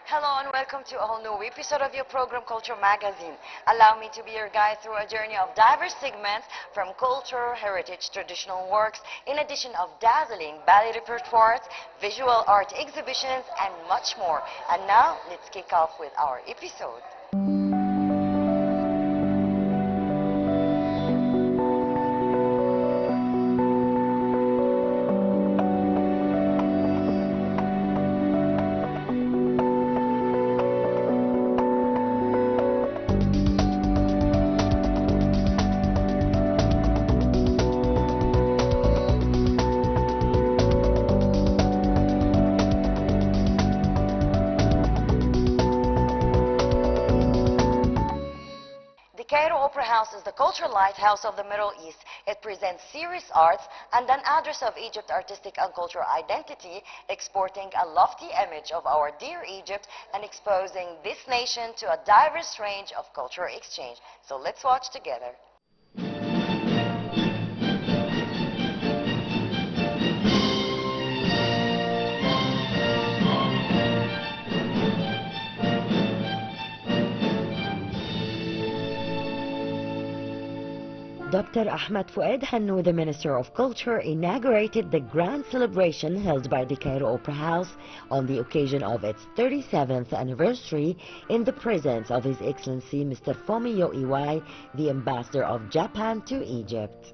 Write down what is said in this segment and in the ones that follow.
Hello and welcome to a whole new episode of your program Culture Magazine. Allow me to be your guide through a journey of diverse segments from culture, heritage, traditional works, in addition of dazzling ballet repertoires, visual art exhibitions, and much more. And now, let's kick off with our episode. Cairo Opera House is the cultural lighthouse of the Middle East. It presents serious arts and an address of Egypt's artistic and cultural identity, exporting a lofty image of our dear Egypt and exposing this nation to a diverse range of cultural exchange. So let's watch together. Dr. Ahmed Fouad Hannou, the Minister of Culture, inaugurated the grand celebration held by the Cairo Opera House on the occasion of its 37th anniversary in the presence of His Excellency Mr. Fumio Iwai, the Ambassador of Japan to Egypt.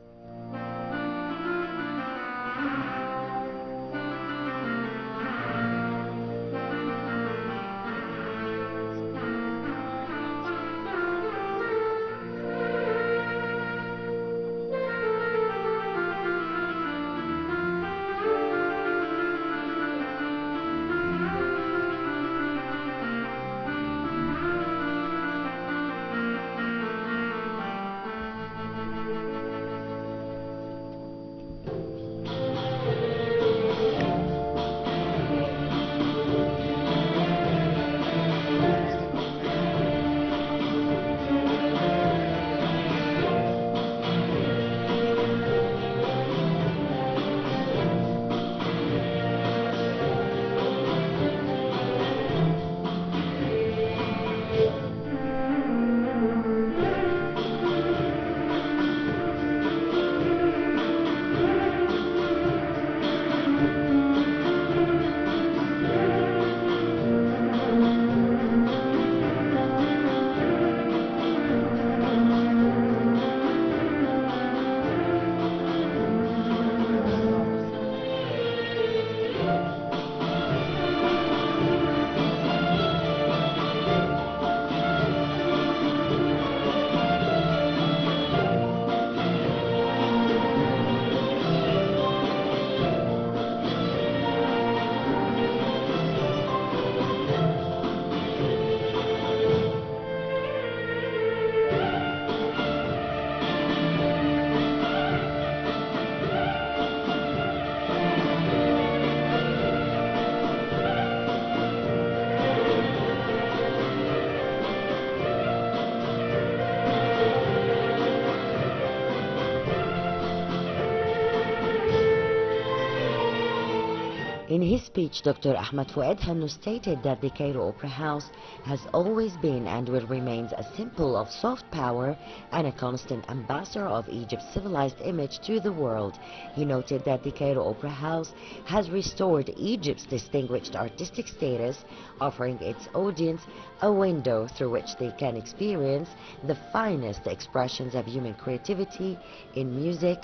In his speech, Dr. Ahmed Fouad Hannou stated that the Cairo Opera House has always been and will remain a symbol of soft power and a constant ambassador of Egypt's civilized image to the world. He noted that the Cairo Opera House has restored Egypt's distinguished artistic status, offering its audience a window through which they can experience the finest expressions of human creativity in music,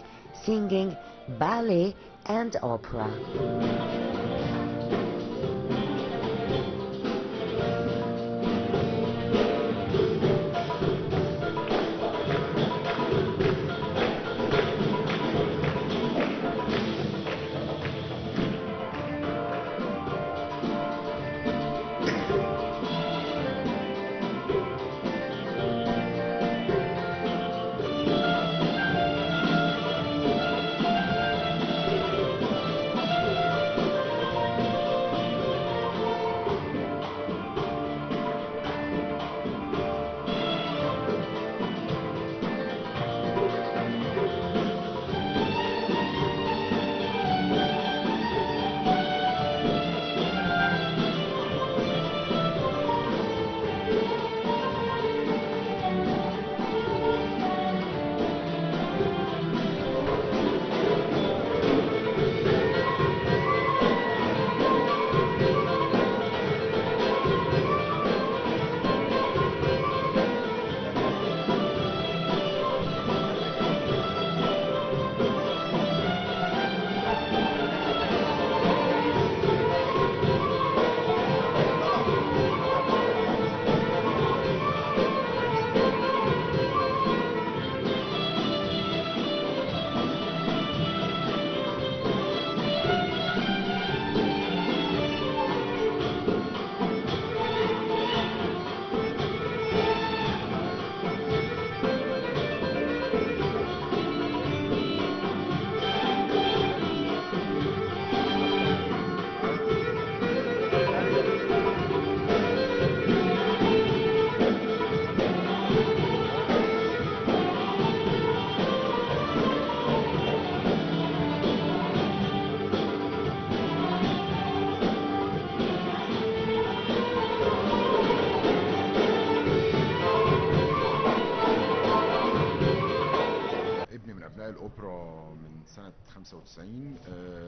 singing, ballet, and opera.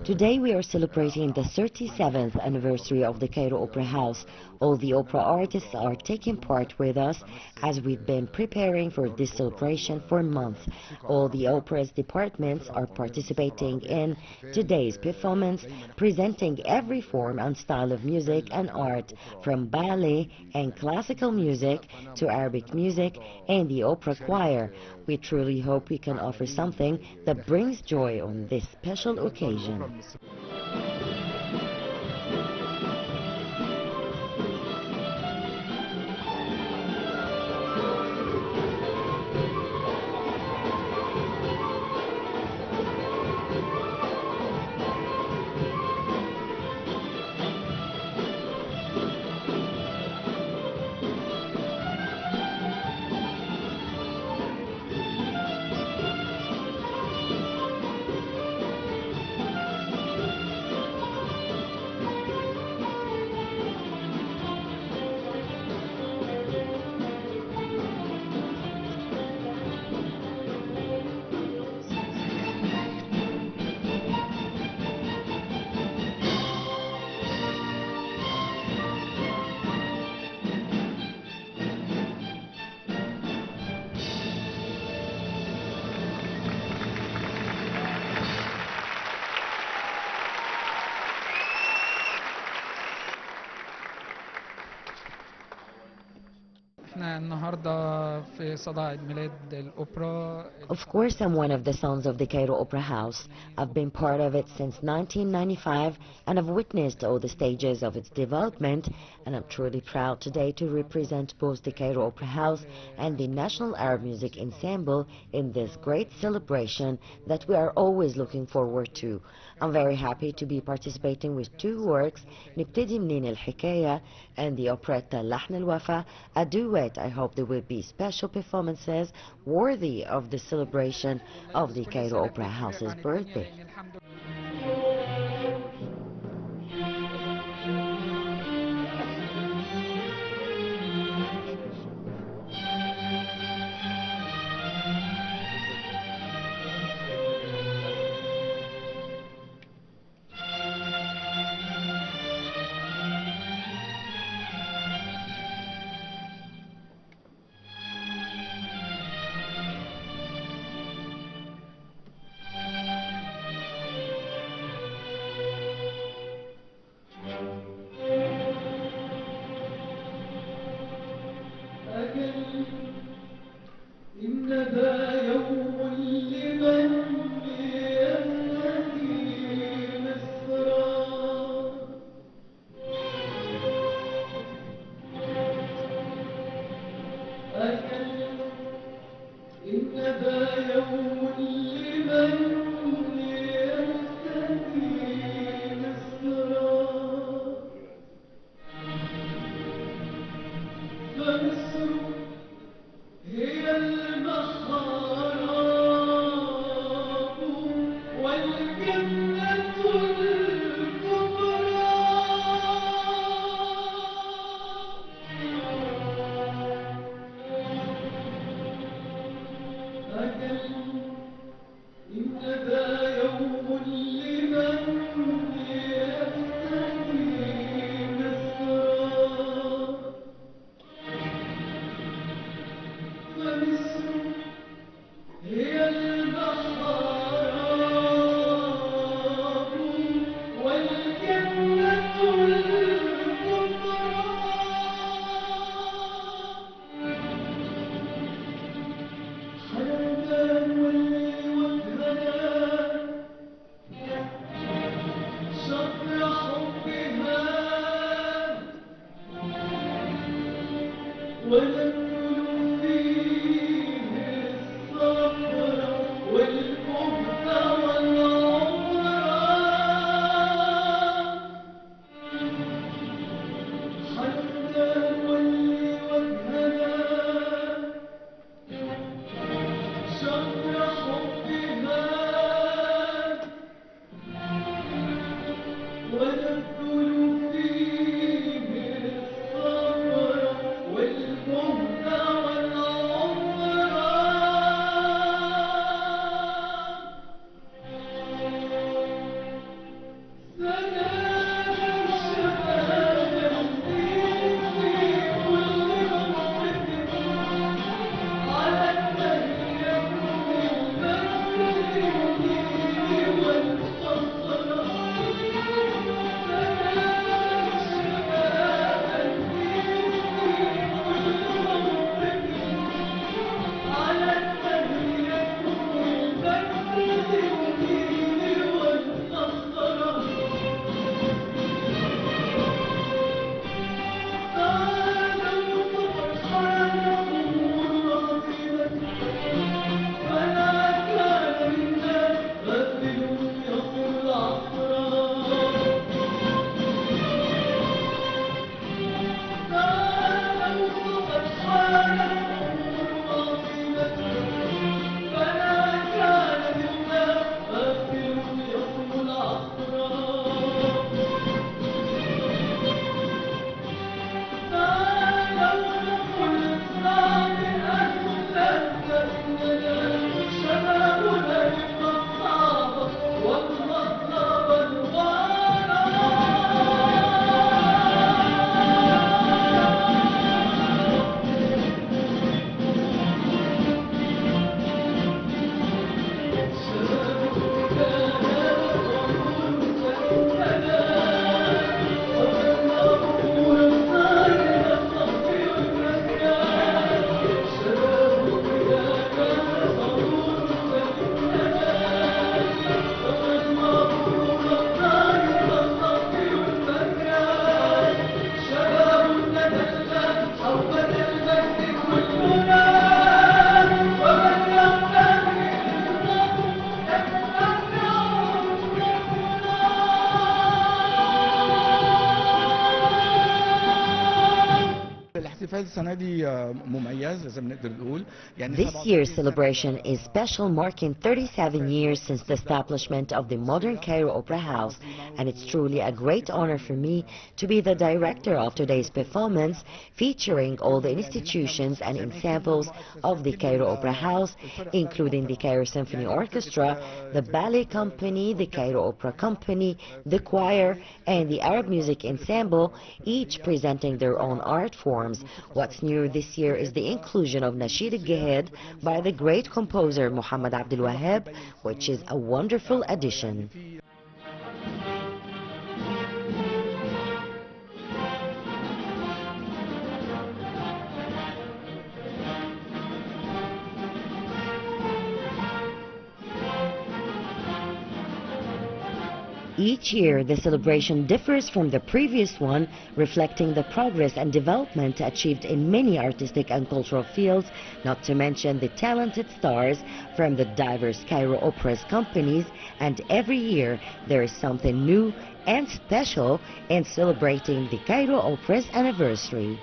Today we are celebrating the 37th anniversary of the Cairo Opera House. All the opera artists are taking part with us as we've been preparing for this celebration for months. All the opera's departments are participating in today's performance, presenting every form and style of music and art, from ballet and classical music to Arabic music and the opera choir. We truly hope we can offer something that brings joy on this special occasion. احنا النهارده في صدى عيد ميلاد الأوبرا. Of course, I'm one of the sons of the Cairo Opera House. I've been part of it since 1995 and I've witnessed all the stages of its development, and I'm truly proud today to represent both the Cairo Opera House and the National Arab Music Ensemble in this great celebration that we are always looking forward to. I'm very happy to be participating with two works, نبتدي منين الحكاية and the operetta لحن الوفا, a duet. I hope there will be special performances worthy of the celebration of the Cairo Opera House's birthday. السنة دي مميز لازم نقدر نقول يعني This 37 year's سنة celebration is special, marking 37 years since the establishment of the modern Cairo Opera House, and it's truly a great honor for me to be the director of today's performance, featuring all the institutions and ensembles of the Cairo Opera House, including the Cairo Symphony Orchestra, the Ballet Company, the Cairo Opera Company, the choir, and the Arab Music Ensemble, each presenting their own art forms. What's new this year is the inclusion of Nasheed al-Gihad by the great composer Muhammad Abdul Wahab, which is a wonderful addition. Each year, the celebration differs from the previous one, reflecting the progress and development achieved in many artistic and cultural fields, not to mention the talented stars from the diverse Cairo Opera's companies, and every year there is something new and special in celebrating the Cairo Opera's anniversary.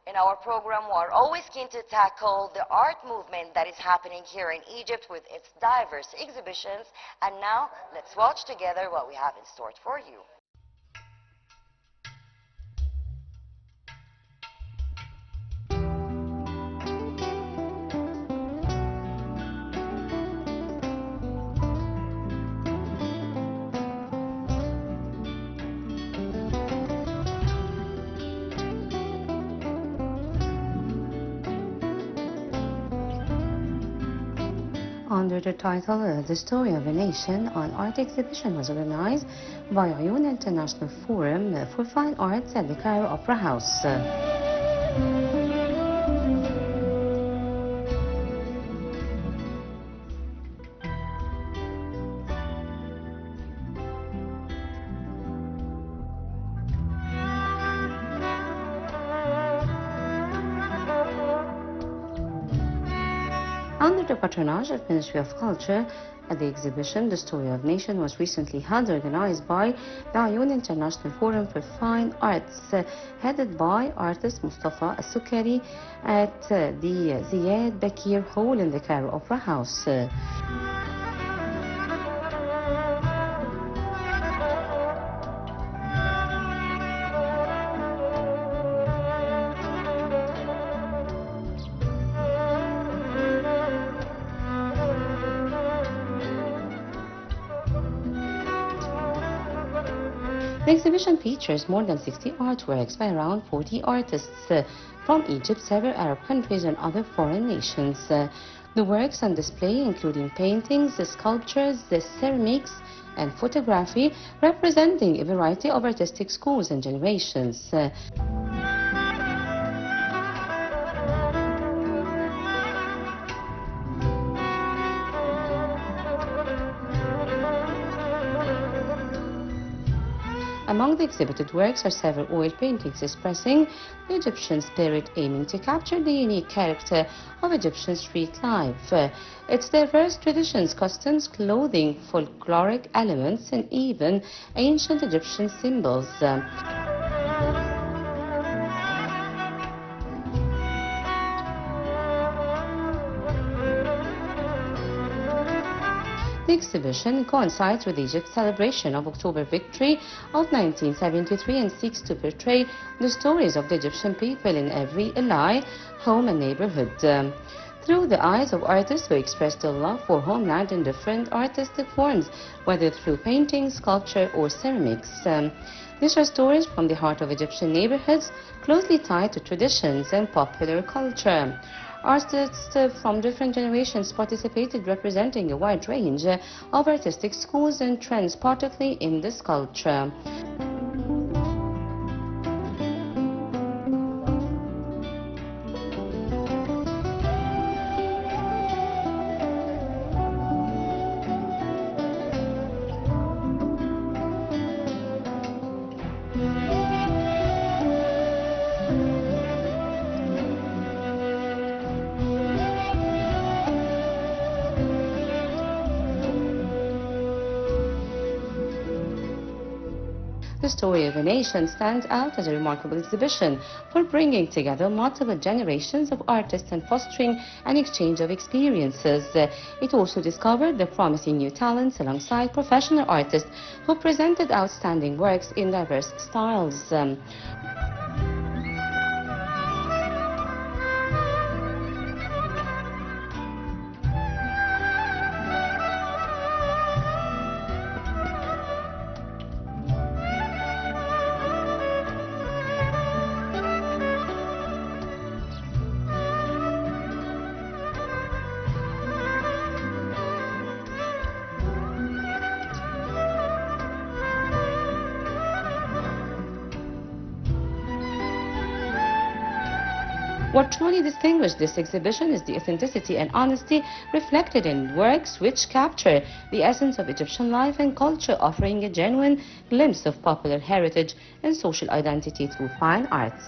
In our program, we are always keen to tackle the art movement that is happening here in Egypt with its diverse exhibitions. And now, let's watch together what we have in store for you. Under the title The Story of a Nation, an art exhibition was organized by Ayun International Forum for Fine Arts at the Cairo Opera House. Under the patronage of Ministry of Culture, at the exhibition The Story of Nation was recently held, organized by the Ayun International Forum for Fine Arts, headed by artist Mustafa Al-Sukari at the Ziyad Bakir Hall in the Cairo Opera House. The exhibition features more than 60 artworks by around 40 artists from Egypt, several Arab countries, and other foreign nations. The works on display, including paintings, sculptures, ceramics, and photography, representing a variety of artistic schools and generations. Among the exhibited works are several oil paintings expressing the Egyptian spirit, aiming to capture the unique character of Egyptian street life, its diverse traditions, customs, clothing, folkloric elements, and even ancient Egyptian symbols. The exhibition coincides with Egypt's celebration of October Victory of 1973 and seeks to portray the stories of the Egyptian people in every ally, home and neighborhood. Through the eyes of artists who express their love for homeland in different artistic forms, whether through painting, sculpture, or ceramics. These are stories from the heart of Egyptian neighborhoods, closely tied to traditions and popular culture. Artists from different generations participated, representing a wide range of artistic schools and trends, particularly in this culture. The Story of a Nation stands out as a remarkable exhibition for bringing together multiple generations of artists and fostering an exchange of experiences. It also discovered the promising new talents alongside professional artists who presented outstanding works in diverse styles. What truly distinguished this exhibition is the authenticity and honesty reflected in works which capture the essence of Egyptian life and culture, offering a genuine glimpse of popular heritage and social identity through fine arts.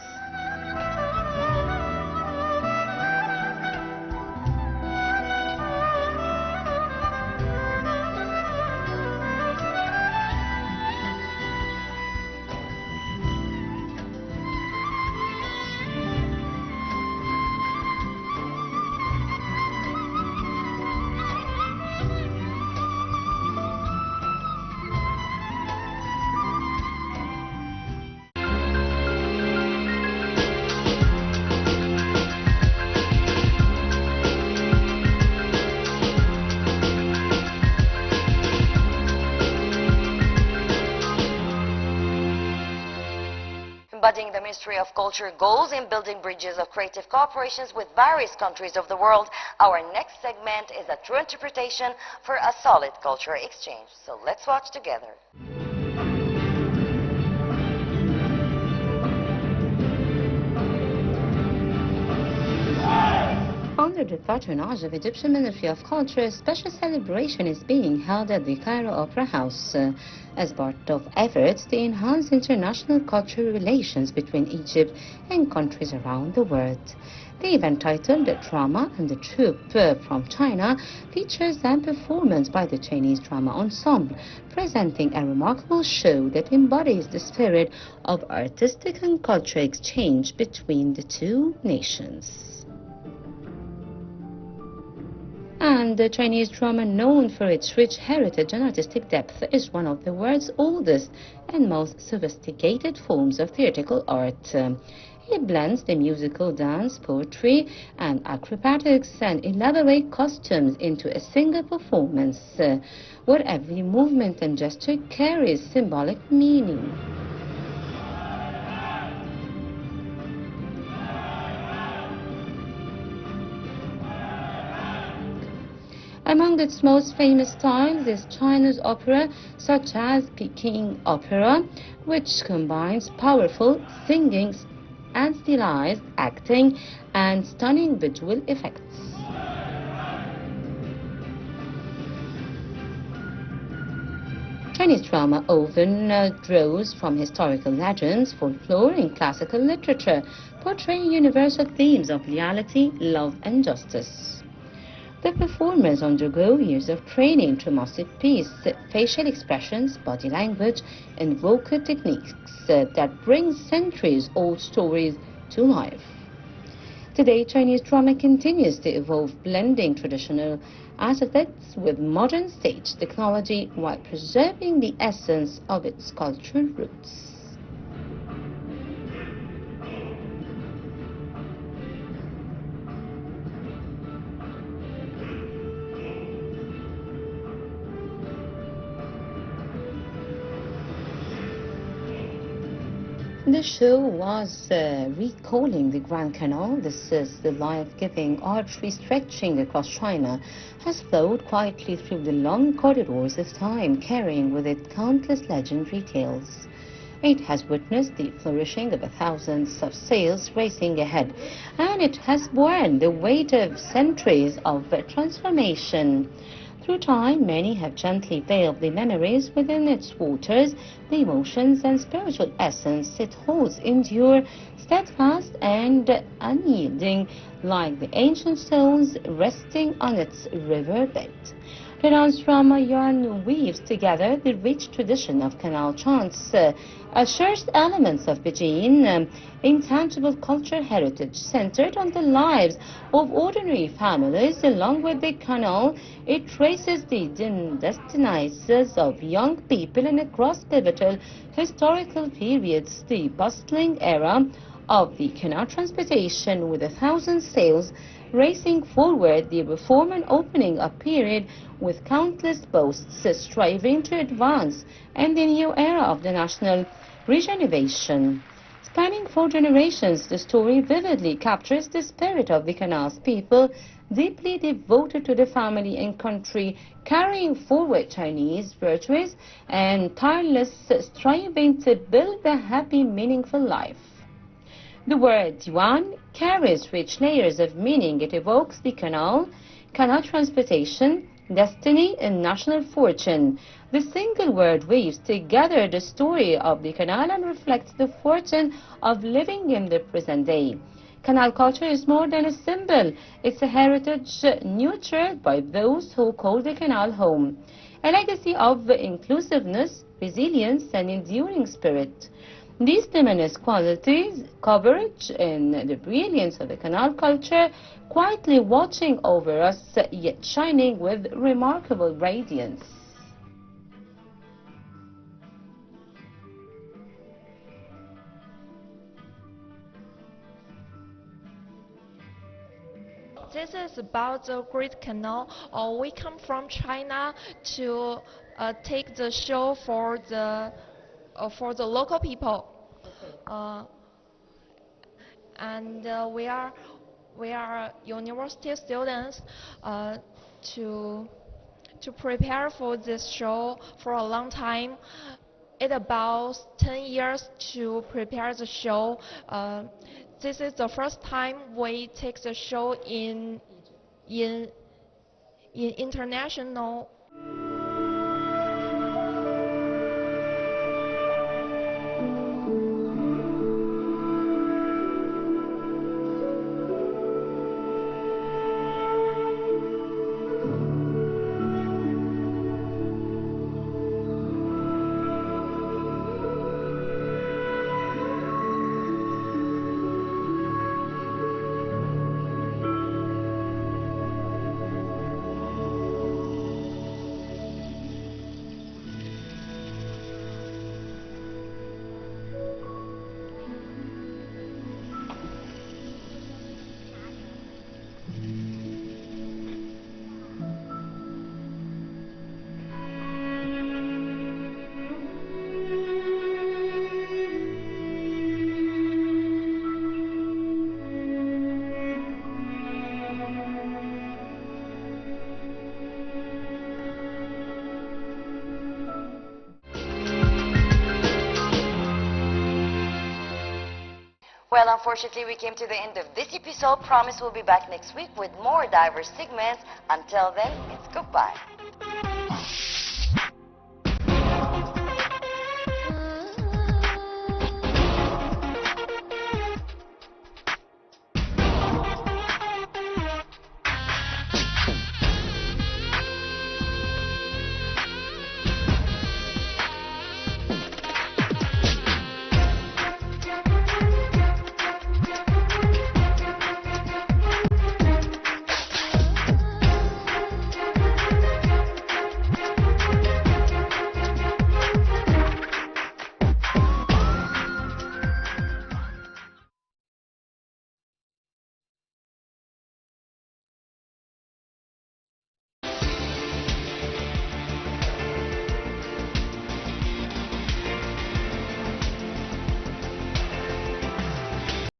Embodying the Ministry of Culture goals in building bridges of creative cooperations with various countries of the world, our next segment is a true interpretation for a solid cultural exchange. So let's watch together. Under the patronage of Egyptian Ministry of Culture, a special celebration is being held at the Cairo Opera House as part of efforts to enhance international cultural relations between Egypt and countries around the world. The event, titled Drama and the Troupe from China, features a performance by the Chinese Drama Ensemble, presenting a remarkable show that embodies the spirit of artistic and cultural exchange between the two nations. And the Chinese drama, known for its rich heritage and artistic depth, is one of the world's oldest and most sophisticated forms of theatrical art. It blends the musical, dance, poetry, and acrobatics and elaborate costumes into a single performance, where every movement and gesture carries symbolic meaning. Among its most famous styles is Chinese opera, such as Peking opera, which combines powerful singing and stylized acting and stunning visual effects. Chinese drama often draws from historical legends, folklore, and classical literature, portraying universal themes of reality, love, and justice. The performers undergo years of training to masterpiece facial expressions, body language, and vocal techniques that bring centuries-old stories to life. Today, Chinese drama continues to evolve, blending traditional aesthetics with modern stage technology while preserving the essence of its cultural roots. The show was recalling the Grand Canal. This is the life-giving artery stretching across China, has flowed quietly through the long corridors of time, carrying with it countless legendary tales. It has witnessed the flourishing of thousands of sails racing ahead, and it has borne the weight of centuries of transformation. Through time, many have gently veiled the memories within its waters. The emotions and spiritual essence it holds endure steadfast and unyielding, like the ancient stones resting on its riverbed. The dance drama yarn weaves together the rich tradition of canal chants, assures elements of Beijing, intangible cultural heritage centered on the lives of ordinary families. Along with the canal, it traces the destinies of young people and across pivotal historical periods. The bustling era of the canal transportation with 1,000 sails racing forward, the reform and opening a period with countless boats striving to advance, and the new era of the national regeneration. Spanning 4 generations, the story vividly captures the spirit of the canal's people, deeply devoted to the family and country, carrying forward Chinese virtues and tireless striving to build a happy, meaningful life. The word yuan carries rich layers of meaning. It evokes the canal transportation, destiny, and national fortune. The single word weaves together the story of the canal and reflects the fortune of living in the present day. Canal culture is more than a symbol. It's a heritage nurtured by those who call the canal home. A legacy of inclusiveness, resilience, and enduring spirit. These feminist qualities, coverage, and the brilliance of the canal culture quietly watching over us, yet shining with remarkable radiance. This is about the Great Canal. We come from China to take the show for the local people, and we are university students to prepare for this show for a long time. It about 10 years to prepare the show. This is the first time we take the show in international. Well, unfortunately, we came to the end of this episode. Promise we'll be back next week with more diverse segments. Until then, it's goodbye.